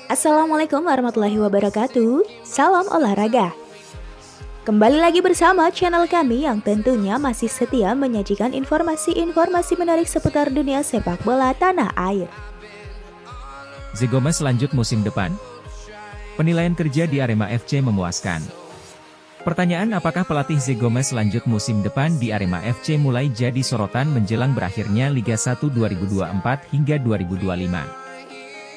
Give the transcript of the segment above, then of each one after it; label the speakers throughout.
Speaker 1: Assalamualaikum warahmatullahi wabarakatuh. Salam olahraga. Kembali lagi bersama channel kami yang tentunya masih setia menyajikan informasi-informasi menarik seputar dunia sepak bola tanah air.
Speaker 2: Zé Gomes lanjut musim depan. Penilaian kerja di Arema FC memuaskan. Pertanyaan apakah pelatih Zé Gomes lanjut musim depan di Arema FC mulai jadi sorotan menjelang berakhirnya Liga 1 2024 hingga 2025.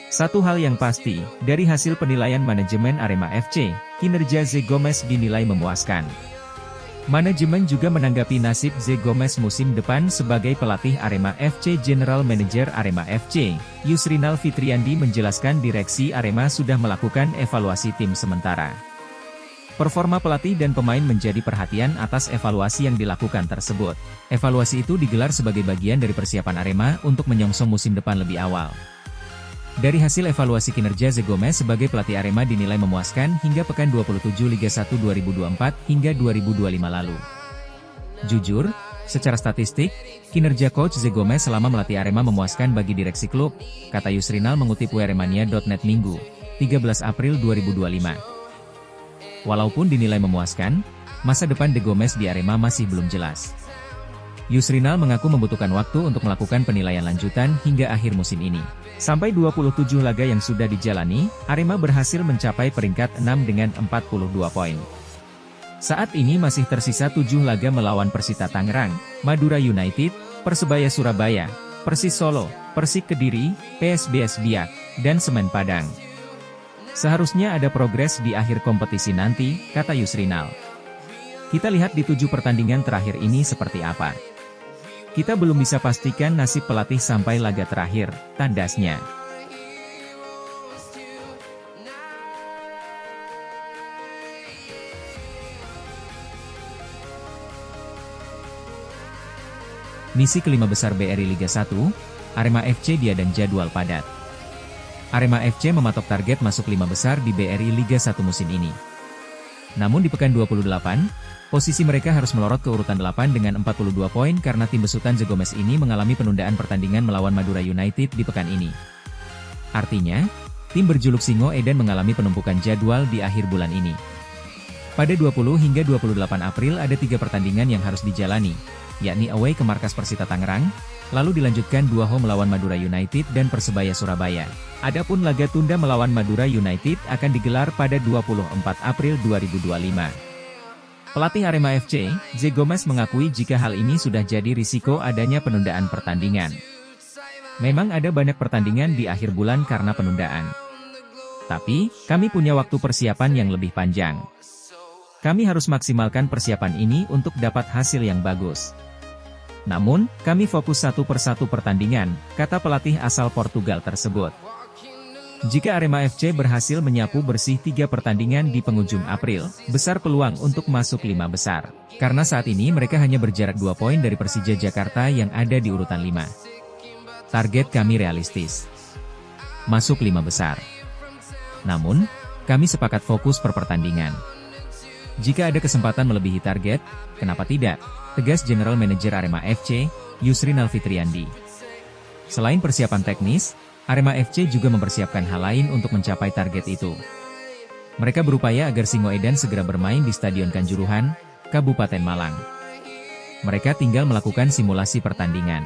Speaker 2: Satu hal yang pasti, dari hasil penilaian manajemen Arema FC, kinerja Zé Gomes dinilai memuaskan. Manajemen juga menanggapi nasib Zé Gomes musim depan sebagai pelatih Arema FC. General Manager Arema FC, Yusrinal Fitriandi menjelaskan direksi Arema sudah melakukan evaluasi tim sementara. Performa pelatih dan pemain menjadi perhatian atas evaluasi yang dilakukan tersebut. Evaluasi itu digelar sebagai bagian dari persiapan Arema untuk menyongsong musim depan lebih awal. Dari hasil evaluasi kinerja Zé Gomes sebagai pelatih Arema dinilai memuaskan hingga pekan 27 Liga 1 2024 hingga 2025 lalu. Jujur, secara statistik, kinerja coach Zé Gomes selama melatih Arema memuaskan bagi direksi klub, kata Yusrinal mengutip WRMania.net Minggu, 13 April 2025. Walaupun dinilai memuaskan, masa depan Zé Gomes di Arema masih belum jelas. Yusrinal mengaku membutuhkan waktu untuk melakukan penilaian lanjutan hingga akhir musim ini. Sampai 27 laga yang sudah dijalani, Arema berhasil mencapai peringkat 6 dengan 42 poin. Saat ini masih tersisa 7 laga melawan Persita Tangerang, Madura United, Persebaya Surabaya, Persis Solo, Persik Kediri, PSBS Biak, dan Semen Padang. Seharusnya ada progres di akhir kompetisi nanti, kata Yusrinal. Kita lihat di 7 pertandingan terakhir ini seperti apa. Kita belum bisa pastikan nasib pelatih sampai laga terakhir, tandasnya. Misi kelima besar BRI Liga 1, Arema FC dihadang jadwal padat. Arema FC mematok target masuk 5 besar di BRI Liga 1 musim ini. Namun di pekan 28, posisi mereka harus melorot ke urutan 8 dengan 42 poin karena tim besutan Zé Gomes ini mengalami penundaan pertandingan melawan Madura United di pekan ini. Artinya, tim berjuluk Singo Edan mengalami penumpukan jadwal di akhir bulan ini. Pada 20 hingga 28 April ada 3 pertandingan yang harus dijalani, yakni away ke markas Persita Tangerang, lalu dilanjutkan 2 home melawan Madura United dan Persebaya Surabaya. Adapun laga tunda melawan Madura United akan digelar pada 24 April 2025. Pelatih Arema FC, Zé Gomes mengakui jika hal ini sudah jadi risiko adanya penundaan pertandingan. Memang ada banyak pertandingan di akhir bulan karena penundaan. Tapi, kami punya waktu persiapan yang lebih panjang. Kami harus maksimalkan persiapan ini untuk dapat hasil yang bagus. Namun, kami fokus satu persatu pertandingan, kata pelatih asal Portugal tersebut. Jika Arema FC berhasil menyapu bersih 3 pertandingan di penghujung April, besar peluang untuk masuk 5 besar. Karena saat ini mereka hanya berjarak 2 poin dari Persija Jakarta yang ada di urutan 5. Target kami realistis. Masuk 5 besar. Namun, kami sepakat fokus per pertandingan. Jika ada kesempatan melebihi target, kenapa tidak? Tegas General Manager Arema FC, Yusrinal Fitriandi. Selain persiapan teknis, Arema FC juga mempersiapkan hal lain untuk mencapai target itu. Mereka berupaya agar Singo Edan segera bermain di Stadion Kanjuruhan, Kabupaten Malang. Mereka tinggal melakukan simulasi pertandingan.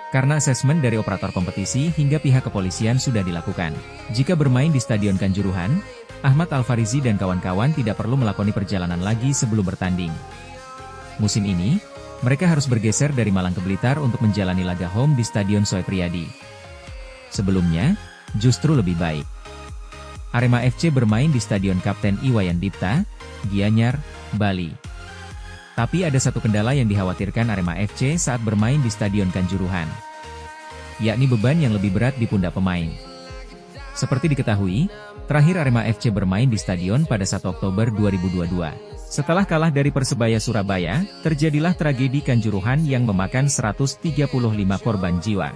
Speaker 2: Karena asesmen dari operator kompetisi hingga pihak kepolisian sudah dilakukan. Jika bermain di Stadion Kanjuruhan, Ahmad Alfarizi dan kawan-kawan tidak perlu melakoni perjalanan lagi sebelum bertanding. Musim ini, mereka harus bergeser dari Malang ke Blitar untuk menjalani laga home di Stadion Soe Priadi. Sebelumnya, justru lebih baik. Arema FC bermain di Stadion Kapten Iwayan Dipta, Gianyar, Bali. Tapi ada satu kendala yang dikhawatirkan Arema FC saat bermain di Stadion Kanjuruhan, yakni beban yang lebih berat di pundak pemain. Seperti diketahui, terakhir Arema FC bermain di stadion pada 1 Oktober 2022. Setelah kalah dari Persebaya Surabaya, terjadilah tragedi Kanjuruhan yang memakan 135 korban jiwa.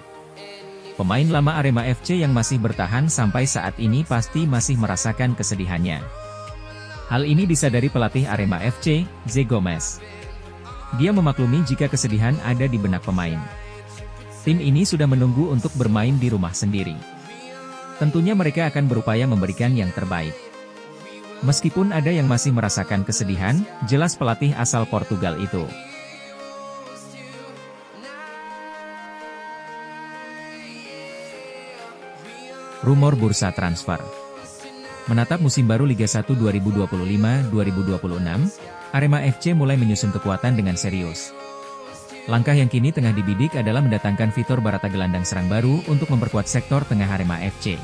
Speaker 2: Pemain lama Arema FC yang masih bertahan sampai saat ini pasti masih merasakan kesedihannya. Hal ini disadari pelatih Arema FC, Zé Gomes. Dia memaklumi jika kesedihan ada di benak pemain. Tim ini sudah menunggu untuk bermain di rumah sendiri. tentunya mereka akan berupaya memberikan yang terbaik. Meskipun ada yang masih merasakan kesedihan, jelas pelatih asal Portugal itu. Rumor bursa transfer. Menatap musim baru Liga 1 2025-2026, Arema FC mulai menyusun kekuatan dengan serius. Langkah yang kini tengah dibidik adalah mendatangkan Vitor Barata, gelandang serang baru untuk memperkuat sektor tengah Arema FC.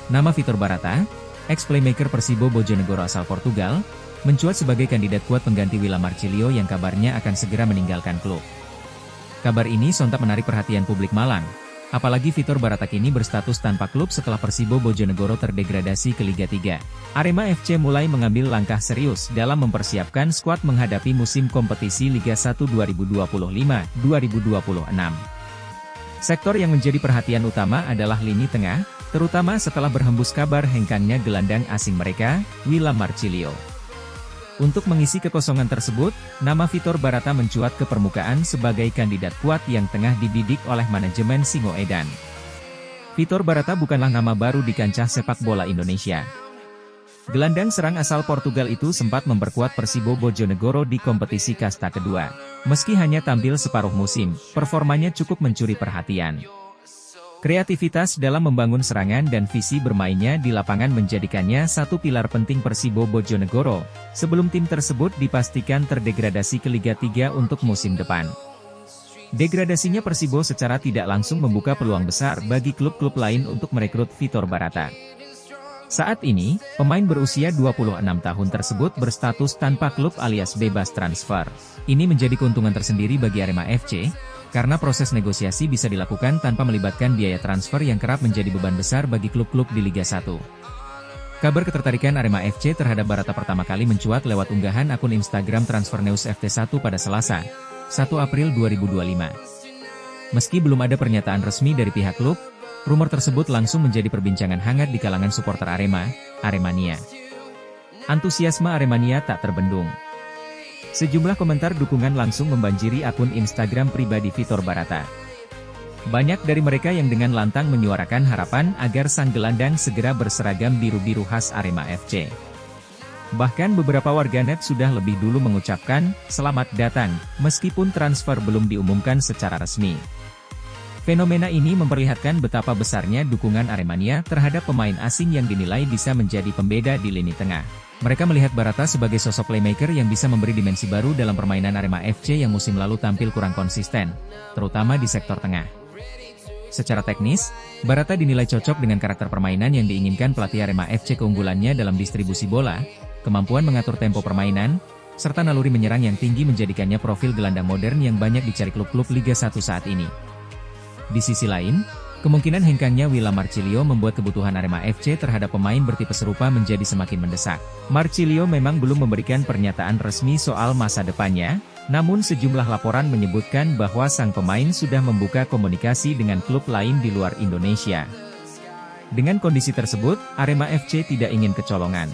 Speaker 2: Nama Vitor Barata, ex-playmaker Persibo Bojonegoro asal Portugal, mencuat sebagai kandidat kuat pengganti William Marcilio yang kabarnya akan segera meninggalkan klub. Kabar ini sontak menarik perhatian publik Malang, apalagi Vitor Barata kini berstatus tanpa klub setelah Persibo Bojonegoro terdegradasi ke Liga 3. Arema FC mulai mengambil langkah serius dalam mempersiapkan skuad menghadapi musim kompetisi Liga 1 2025-2026. Sektor yang menjadi perhatian utama adalah lini tengah, terutama setelah berhembus kabar hengkangnya gelandang asing mereka, William Marcilio. Untuk mengisi kekosongan tersebut, nama Vitor Barata mencuat ke permukaan sebagai kandidat kuat yang tengah dibidik oleh manajemen Singoedan. Vitor Barata bukanlah nama baru di kancah sepak bola Indonesia. Gelandang serang asal Portugal itu sempat memperkuat Persibo Bojonegoro di kompetisi kasta kedua. Meski hanya tampil separuh musim, performanya cukup mencuri perhatian. Kreativitas dalam membangun serangan dan visi bermainnya di lapangan menjadikannya satu pilar penting Persibo Bojonegoro, sebelum tim tersebut dipastikan terdegradasi ke Liga 3 untuk musim depan. Degradasinya Persibo secara tidak langsung membuka peluang besar bagi klub-klub lain untuk merekrut Vitor Barata. Saat ini, pemain berusia 26 tahun tersebut berstatus tanpa klub alias bebas transfer. Ini menjadi keuntungan tersendiri bagi Arema FC, karena proses negosiasi bisa dilakukan tanpa melibatkan biaya transfer yang kerap menjadi beban besar bagi klub-klub di Liga 1. Kabar ketertarikan Arema FC terhadap Barata pertama kali mencuat lewat unggahan akun Instagram Transfernews FT1 pada Selasa, 1 April 2025. Meski belum ada pernyataan resmi dari pihak klub, rumor tersebut langsung menjadi perbincangan hangat di kalangan supporter Aremania. Antusiasme Aremania tak terbendung. Sejumlah komentar dukungan langsung membanjiri akun Instagram pribadi Vitor Barata. Banyak dari mereka yang dengan lantang menyuarakan harapan agar sang gelandang segera berseragam biru-biru khas Arema FC. Bahkan beberapa warganet sudah lebih dulu mengucapkan, "Selamat datang," meskipun transfer belum diumumkan secara resmi. Fenomena ini memperlihatkan betapa besarnya dukungan Aremania terhadap pemain asing yang dinilai bisa menjadi pembeda di lini tengah. Mereka melihat Barata sebagai sosok playmaker yang bisa memberi dimensi baru dalam permainan Arema FC yang musim lalu tampil kurang konsisten, terutama di sektor tengah. Secara teknis, Barata dinilai cocok dengan karakter permainan yang diinginkan pelatih Arema FC. Keunggulannya dalam distribusi bola, kemampuan mengatur tempo permainan, serta naluri menyerang yang tinggi menjadikannya profil gelandang modern yang banyak dicari klub-klub Liga 1 saat ini. Di sisi lain, kemungkinan hengkangnya William Marcilio membuat kebutuhan Arema FC terhadap pemain bertipe serupa menjadi semakin mendesak. Marcilio memang belum memberikan pernyataan resmi soal masa depannya, namun sejumlah laporan menyebutkan bahwa sang pemain sudah membuka komunikasi dengan klub lain di luar Indonesia. Dengan kondisi tersebut, Arema FC tidak ingin kecolongan.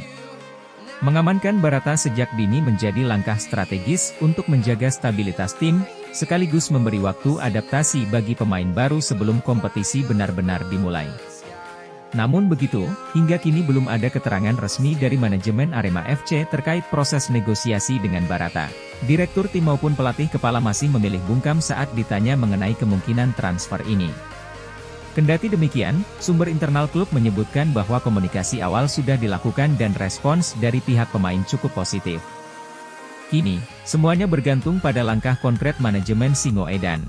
Speaker 2: Mengamankan Barata sejak dini menjadi langkah strategis untuk menjaga stabilitas tim, sekaligus memberi waktu adaptasi bagi pemain baru sebelum kompetisi benar-benar dimulai. Namun begitu, hingga kini belum ada keterangan resmi dari manajemen Arema FC terkait proses negosiasi dengan Barata. Direktur tim maupun pelatih kepala masih memilih bungkam saat ditanya mengenai kemungkinan transfer ini. Kendati demikian, sumber internal klub menyebutkan bahwa komunikasi awal sudah dilakukan dan respons dari pihak pemain cukup positif. Kini, semuanya bergantung pada langkah konkret manajemen Singoedan.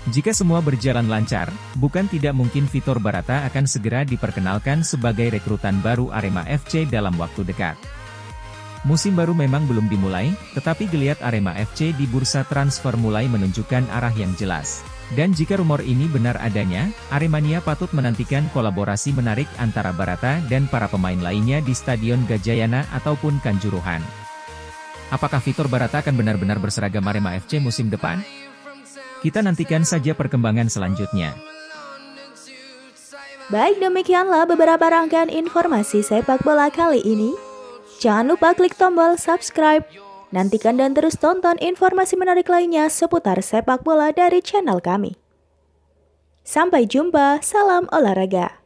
Speaker 2: Jika semua berjalan lancar, bukan tidak mungkin Vitor Barata akan segera diperkenalkan sebagai rekrutan baru Arema FC dalam waktu dekat. Musim baru memang belum dimulai, tetapi geliat Arema FC di bursa transfer mulai menunjukkan arah yang jelas. Dan jika rumor ini benar adanya, Aremania patut menantikan kolaborasi menarik antara Barata dan para pemain lainnya di Stadion Gajayana ataupun Kanjuruhan. Apakah Vitor Barata akan benar-benar berseragam Arema FC musim depan? Kita nantikan saja perkembangan selanjutnya.
Speaker 1: Baik, demikianlah beberapa rangkaian informasi sepak bola kali ini. Jangan lupa klik tombol subscribe. Nantikan dan terus tonton informasi menarik lainnya seputar sepak bola dari channel kami. Sampai jumpa, salam olahraga.